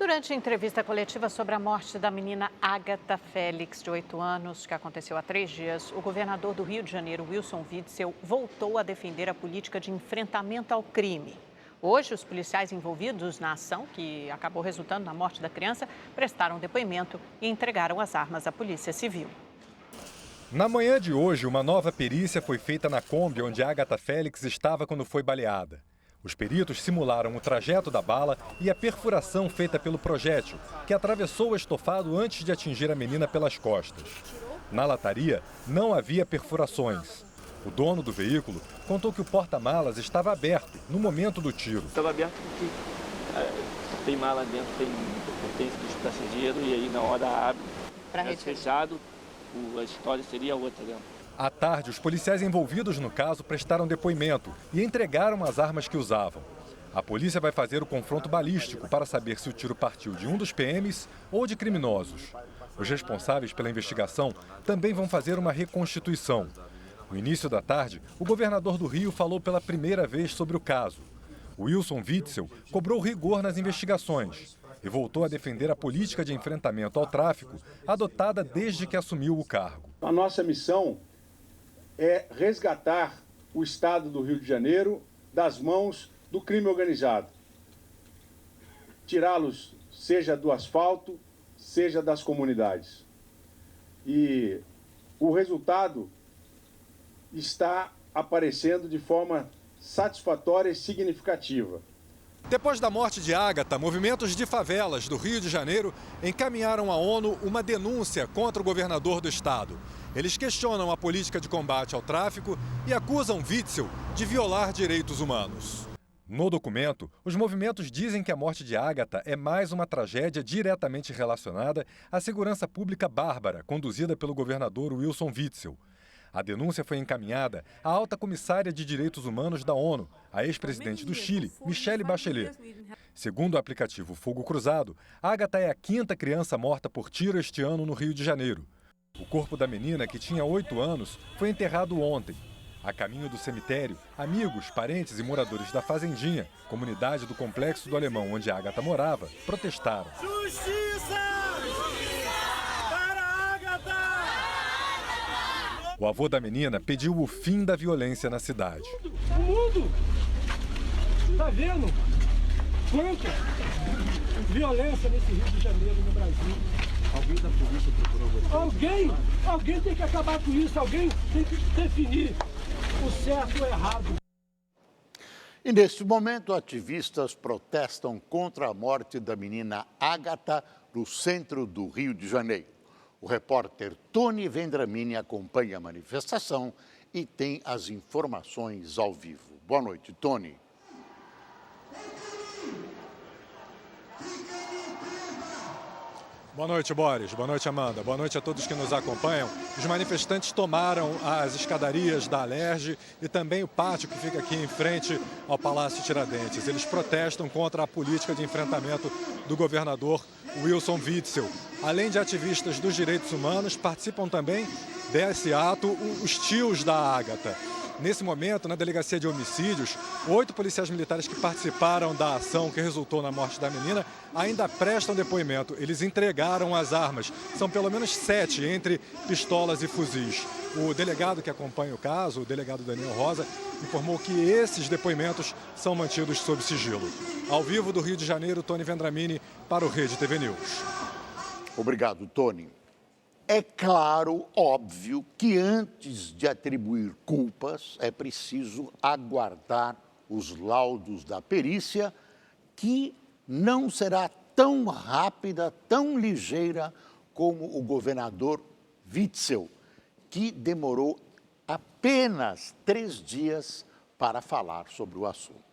Durante a entrevista coletiva sobre a morte da menina Agatha Félix, de 8 anos, que aconteceu há 3 dias, o governador do Rio de Janeiro, Wilson Witzel, voltou a defender a política de enfrentamento ao crime. Hoje, os policiais envolvidos na ação, que acabou resultando na morte da criança, prestaram depoimento e entregaram as armas à Polícia Civil. Na manhã de hoje, uma nova perícia foi feita na Kombi onde Agatha Félix estava quando foi baleada. Os peritos simularam o trajeto da bala e a perfuração feita pelo projétil, que atravessou o estofado antes de atingir a menina pelas costas. Na lataria, não havia perfurações. O dono do veículo contou que o porta-malas estava aberto no momento do tiro. Estava aberto porque tem mala dentro, tem pertence dos passageiros e aí na hora abre. Para fechado, a história seria outra dentro. À tarde, os policiais envolvidos no caso prestaram depoimento e entregaram as armas que usavam. A polícia vai fazer o confronto balístico para saber se o tiro partiu de um dos PMs ou de criminosos. Os responsáveis pela investigação também vão fazer uma reconstituição. No início da tarde, o governador do Rio falou pela primeira vez sobre o caso. Wilson Witzel cobrou rigor nas investigações e voltou a defender a política de enfrentamento ao tráfico adotada desde que assumiu o cargo. A nossa missão é resgatar o estado do Rio de Janeiro das mãos do crime organizado. Tirá-los, seja do asfalto, seja das comunidades. E o resultado está aparecendo de forma satisfatória e significativa. Depois da morte de Agatha, movimentos de favelas do Rio de Janeiro encaminharam à ONU uma denúncia contra o governador do estado. Eles questionam a política de combate ao tráfico e acusam Witzel de violar direitos humanos. No documento, os movimentos dizem que a morte de Agatha é mais uma tragédia diretamente relacionada à segurança pública bárbara, conduzida pelo governador Wilson Witzel. A denúncia foi encaminhada à alta comissária de direitos humanos da ONU, a ex-presidente do Chile, Michelle Bachelet. Segundo o aplicativo Fogo Cruzado, Agatha é a 5ª criança morta por tiro este ano no Rio de Janeiro. O corpo da menina, que tinha 8 anos, foi enterrado ontem. A caminho do cemitério, amigos, parentes e moradores da Fazendinha, comunidade do Complexo do Alemão onde Agatha morava, protestaram. Justiça! Para Agatha! O avô da menina pediu o fim da violência na cidade. O mundo está vendo quanta violência nesse Rio de Janeiro, no Brasil. Alguém da polícia procurou você? Alguém tem que acabar com isso, alguém tem que definir o certo e o errado. E neste momento, ativistas protestam contra a morte da menina Agatha no centro do Rio de Janeiro. O repórter Tony Vendramini acompanha a manifestação e tem as informações ao vivo. Boa noite, Tony. Boa noite, Boris. Boa noite, Amanda. Boa noite a todos que nos acompanham. Os manifestantes tomaram as escadarias da Alerj e também o pátio que fica aqui em frente ao Palácio Tiradentes. Eles protestam contra a política de enfrentamento do governador Wilson Witzel. Além de ativistas dos direitos humanos, participam também desse ato os tios da Agatha. Nesse momento, na delegacia de homicídios, 8 policiais militares que participaram da ação que resultou na morte da menina ainda prestam depoimento. Eles entregaram as armas. São pelo menos 7 entre pistolas e fuzis. O delegado que acompanha o caso, o delegado Daniel Rosa, informou que esses depoimentos são mantidos sob sigilo. Ao vivo do Rio de Janeiro, Tony Vendramini para o Rede TV News. Obrigado, Tony. É claro, óbvio, que antes de atribuir culpas, é preciso aguardar os laudos da perícia, que não será tão rápida, tão ligeira como o governador Witzel, que demorou apenas 3 dias para falar sobre o assunto.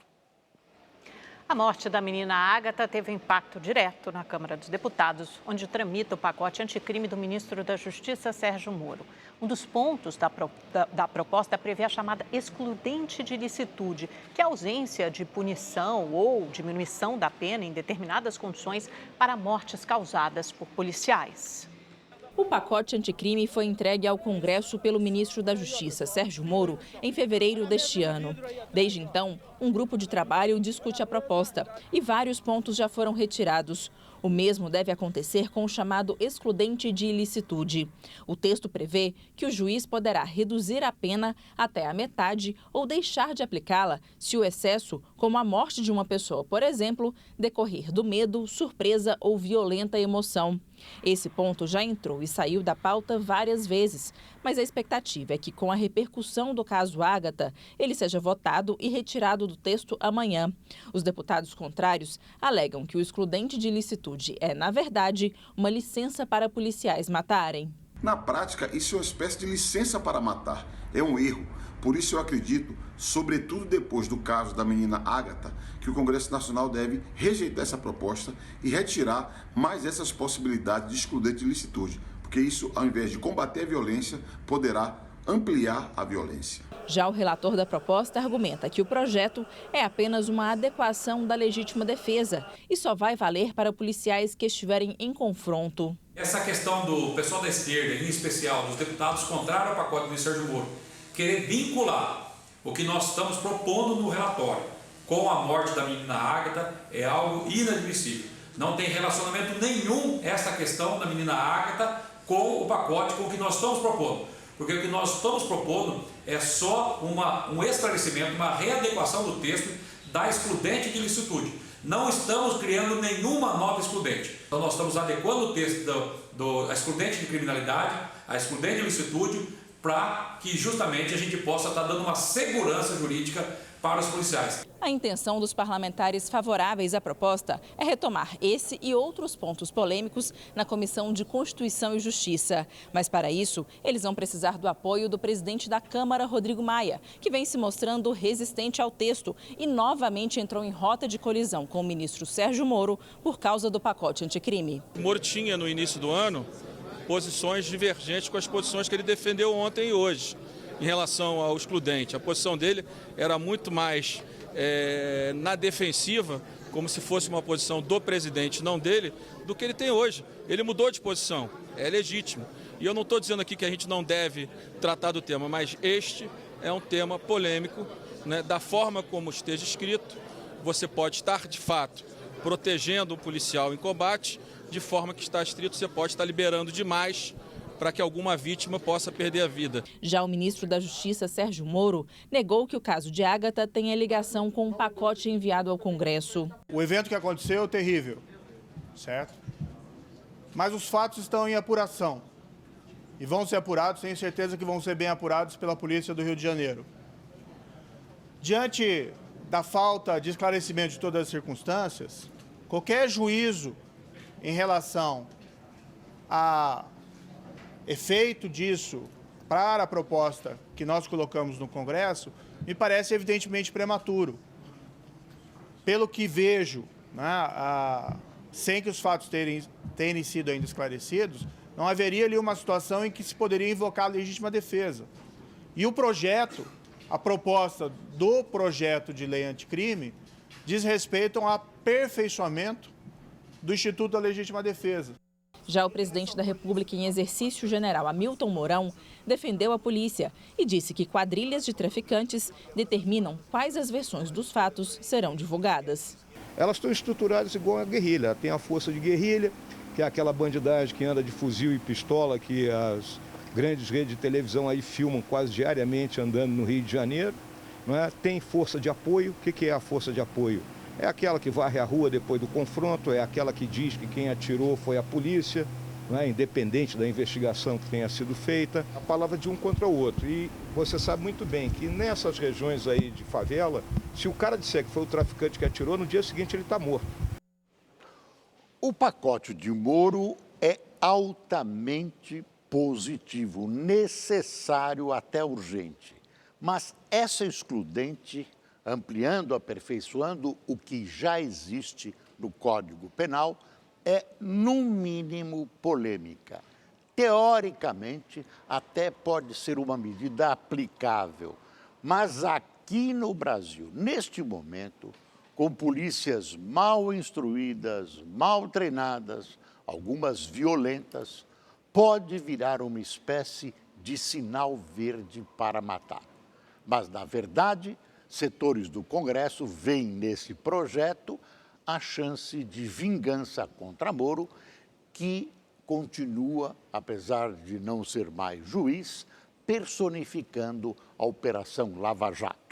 A morte da menina Agatha teve impacto direto na Câmara dos Deputados, onde tramita o pacote anticrime do ministro da Justiça, Sérgio Moro. Um dos pontos da proposta prevê a chamada excludente de licitude, que é a ausência de punição ou diminuição da pena em determinadas condições para mortes causadas por policiais. O pacote anticrime foi entregue ao Congresso pelo ministro da Justiça, Sérgio Moro, em fevereiro deste ano. Desde então, um grupo de trabalho discute a proposta e vários pontos já foram retirados. O mesmo deve acontecer com o chamado excludente de ilicitude. O texto prevê que o juiz poderá reduzir a pena até a metade ou deixar de aplicá-la se o excesso, como a morte de uma pessoa, por exemplo, decorrer do medo, surpresa ou violenta emoção. Esse ponto já entrou e saiu da pauta várias vezes, mas a expectativa é que, com a repercussão do caso Ágata, ele seja votado e retirado do texto amanhã. Os deputados contrários alegam que o excludente de ilicitude é, na verdade, uma licença para policiais matarem. Na prática, isso é uma espécie de licença para matar. É um erro. Por isso eu acredito, sobretudo depois do caso da menina Ágata, que o Congresso Nacional deve rejeitar essa proposta e retirar mais essas possibilidades de excludente de ilicitude, porque isso, ao invés de combater a violência, poderá ampliar a violência. Já o relator da proposta argumenta que o projeto é apenas uma adequação da legítima defesa e só vai valer para policiais que estiverem em confronto. Essa questão do pessoal da esquerda, em especial dos deputados contrários ao pacote do Sérgio Moro, querer vincular o que nós estamos propondo no relatório com a morte da menina Ágata é algo inadmissível. Não tem relacionamento nenhum essa questão da menina Ágata com o pacote, com o que nós estamos propondo. Porque o que nós estamos propondo é só um esclarecimento, uma readequação do texto da excludente de ilicitude. Não estamos criando nenhuma nova excludente. Então nós estamos adequando o texto da excludente de criminalidade, a excludente de ilicitude, para que justamente a gente possa estar dando uma segurança jurídica para os policiais. A intenção dos parlamentares favoráveis à proposta é retomar esse e outros pontos polêmicos na Comissão de Constituição e Justiça. Mas para isso, eles vão precisar do apoio do presidente da Câmara, Rodrigo Maia, que vem se mostrando resistente ao texto e novamente entrou em rota de colisão com o ministro Sérgio Moro por causa do pacote anticrime. O Moro tinha, no início do ano, posições divergentes com as posições que ele defendeu ontem e hoje em relação ao excludente. A posição dele era muito mais na defensiva, como se fosse uma posição do presidente, não dele, do que ele tem hoje. Ele mudou de posição, é legítimo. E eu não estou dizendo aqui que a gente não deve tratar do tema, mas este é um tema polêmico, né? Da forma como esteja escrito, você pode estar, de fato, protegendo o policial em combate, de forma que está escrito, você pode estar liberando demais para que alguma vítima possa perder a vida. Já o ministro da Justiça, Sérgio Moro, negou que o caso de Ágata tenha ligação com um pacote enviado ao Congresso. O evento que aconteceu é terrível, certo? Mas os fatos estão em apuração e vão ser apurados, tenho certeza que vão ser bem apurados pela Polícia do Rio de Janeiro. Diante da falta de esclarecimento de todas as circunstâncias, qualquer juízo em relação a efeito disso para a proposta que nós colocamos no Congresso, me parece evidentemente prematuro. Pelo que vejo, né, sem que os fatos terem sido ainda esclarecidos, não haveria ali uma situação em que se poderia invocar a legítima defesa. E o projeto, a proposta do projeto de lei anticrime, diz respeito ao aperfeiçoamento do Instituto da Legítima Defesa. Já o presidente da República em exercício general, Hamilton Mourão, defendeu a polícia e disse que quadrilhas de traficantes determinam quais as versões dos fatos serão divulgadas. Elas estão estruturadas igual a guerrilha. Tem a força de guerrilha, que é aquela bandidagem que anda de fuzil e pistola, que as grandes redes de televisão aí filmam quase diariamente andando no Rio de Janeiro. Não é? Tem força de apoio. O que é a força de apoio? É aquela que varre a rua depois do confronto, é aquela que diz que quem atirou foi a polícia, não é? Independente da investigação que tenha sido feita. A palavra de um contra o outro. E você sabe muito bem que nessas regiões aí de favela, se o cara disser que foi o traficante que atirou, no dia seguinte ele está morto. O pacote de Moro é altamente positivo, necessário até urgente. Mas essa excludente, ampliando, aperfeiçoando o que já existe no Código Penal, é, no mínimo, polêmica. Teoricamente, até pode ser uma medida aplicável, mas aqui no Brasil, neste momento, com polícias mal instruídas, mal treinadas, algumas violentas, pode virar uma espécie de sinal verde para matar. Mas, na verdade, setores do Congresso veem nesse projeto a chance de vingança contra Moro, que continua, apesar de não ser mais juiz, personificando a Operação Lava Jato.